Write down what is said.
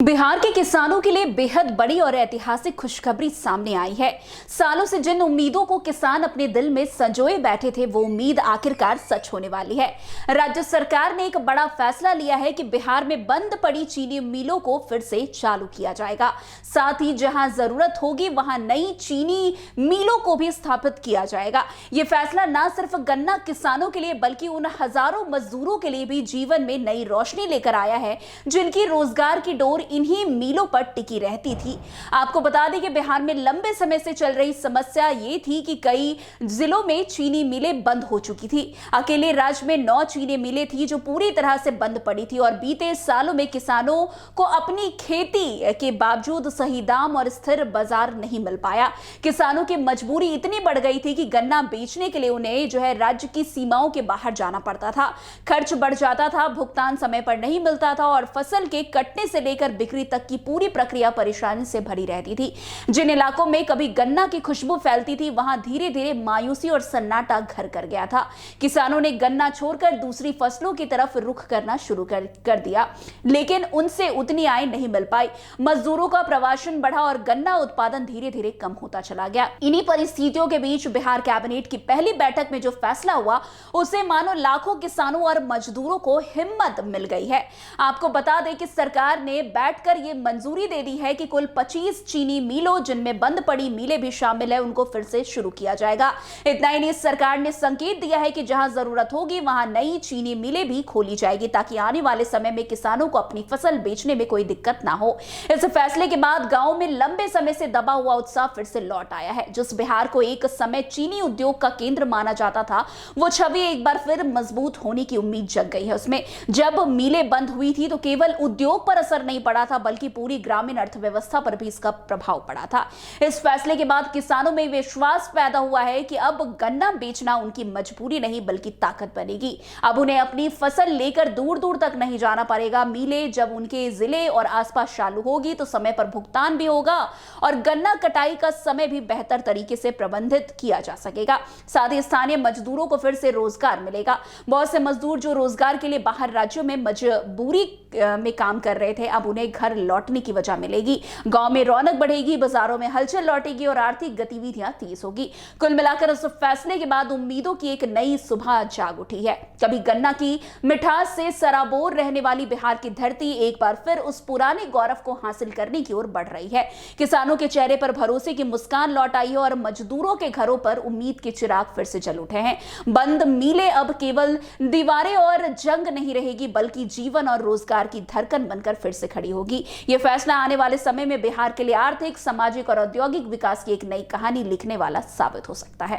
बिहार के किसानों के लिए बेहद बड़ी और ऐतिहासिक खुशखबरी सामने आई है। सालों से जिन उम्मीदों को किसान अपने दिल में संजोए बैठे थे, वो उम्मीद आखिरकार सच होने वाली है। राज्य सरकार ने एक बड़ा फैसला लिया है कि बिहार में बंद पड़ी चीनी मिलों को फिर से चालू किया जाएगा। साथ ही जहां जरूरत होगी वहां नई चीनी मिलों को भी स्थापित किया जाएगा। ये फैसला न सिर्फ गन्ना किसानों के लिए बल्कि उन हजारों मजदूरों के लिए भी जीवन में नई रोशनी लेकर आया है, जिनकी रोजगार की डोर इन्हीं मिलों पर टिकी रहती थी। आपको बता दें कि बिहार में लंबे समय से चल रही समस्या ये थी कि कई जिलों में चीनी मिलें बंद हो चुकी थी। अकेले राज्य में 9 चीनी मिलें थी जो पूरी तरह से बंद पड़ी थी और बीते सालों में किसानों को अपनी खेती के बावजूद सही दाम और स्थिर बाजार नहीं मिल पाया। किसानों की मजबूरी इतनी बढ़ गई थी कि गन्ना बेचने के लिए उन्हें राज्य की सीमाओं के बाहर जाना पड़ता था। खर्च बढ़ जाता था, भुगतान समय पर नहीं मिलता था और फसल के कटने से लेकर बिक्री तक की पूरी प्रक्रिया परेशानी से भरी रहती थी। जिन इलाकों में कभी गन्ना की खुशबू फैलती थी, वहां धीरे धीरे मायूसी और सन्नाटा घर कर गया था। किसानों ने गन्ना छोड़कर दूसरी फसलों की तरफ रुख करना शुरू कर दिया, लेकिन उनसे उतनी आय नहीं मिल पाई। मजदूरों का प्रवासन बढ़ा और गन्ना उत्पादन धीरे धीरे कम होता चला गया। इन्हीं परिस्थितियों के बीच बिहार कैबिनेट की पहली बैठक में जो फैसला हुआ, उसे मानो लाखों किसानों और मजदूरों को हिम्मत मिल गई है। आपको बता दें कि सरकार ने बैठकर ये मंजूरी दे दी है कि कुल 25 चीनी मिलों, जिनमें बंद पड़ी मिलें भी शामिल है, उनको फिर से शुरू किया जाएगा। इतना ही नहीं, सरकार ने संकेत दिया है कि जहां जरूरत होगी वहां नई चीनी मिलें भी खोली जाएगी, ताकि आने वाले समय में किसानों को अपनी फसल बेचने में कोई दिक्कत ना हो। इस फैसले के बाद गांव में लंबे समय से दबा हुआ उत्साह फिर से लौट आया है। जिस बिहार को एक समय चीनी उद्योग का केंद्र माना जाता था, वो छवि एक बार फिर मजबूत होने की उम्मीद जग गई है उसमें। जब मिलें बंद हुई थी तो केवल उद्योग पर असर नहीं पड़ा था, बल्कि पूरी ग्रामीण अर्थव्यवस्था पर भी इसका प्रभाव पड़ा था। इस फैसले के बाद किसानों में विश्वास पैदा हुआ है कि अब गन्ना बेचना उनकी मजबूरी नहीं बल्कि ताकत बनेगी। अब उन्हें अपनी फसल लेकर दूर दूर तक नहीं जाना पड़ेगा। मिलें जब उनके जिले और आसपास चालू होगी तो समय पर भुगतान भी होगा और गन्ना कटाई का समय भी बेहतर तरीके से प्रबंधित किया जा सकेगा। साथ ही स्थानीय मजदूरों को फिर से रोजगार मिलेगा। बहुत से मजदूर जो रोजगार के लिए बाहर राज्यों में मजबूरी में काम कर रहे थे, अब उन्हें घर लौटने की वजह मिलेगी। गांव में रौनक बढ़ेगी, बाजारों में हलचल लौटेगी और आर्थिक गतिविधियां तेज होगी। कुल मिलाकर इस फैसले के बाद उम्मीदों की एक नई सुबह जाग उठी है। कभी गन्ना की मिठास से सराबोर रहने वाली बिहार की धरती एक बार फिर उस पुराने गौरव को हासिल करने की ओर बढ़ रही है। किसानों के चेहरे पर भरोसे की मुस्कान लौट आई है और मजदूरों के घरों पर उम्मीद के चिराग फिर से जल उठे हैं। बंद मिलें अब केवल दीवारें और जंग नहीं रहेगी, बल्कि जीवन और रोजगार की धड़कन बनकर फिर से खड़ी होगी। यह फैसला आने वाले समय में बिहार के लिए आर्थिक, सामाजिक और औद्योगिक विकास की एक नई कहानी लिखने वाला साबित हो सकता है।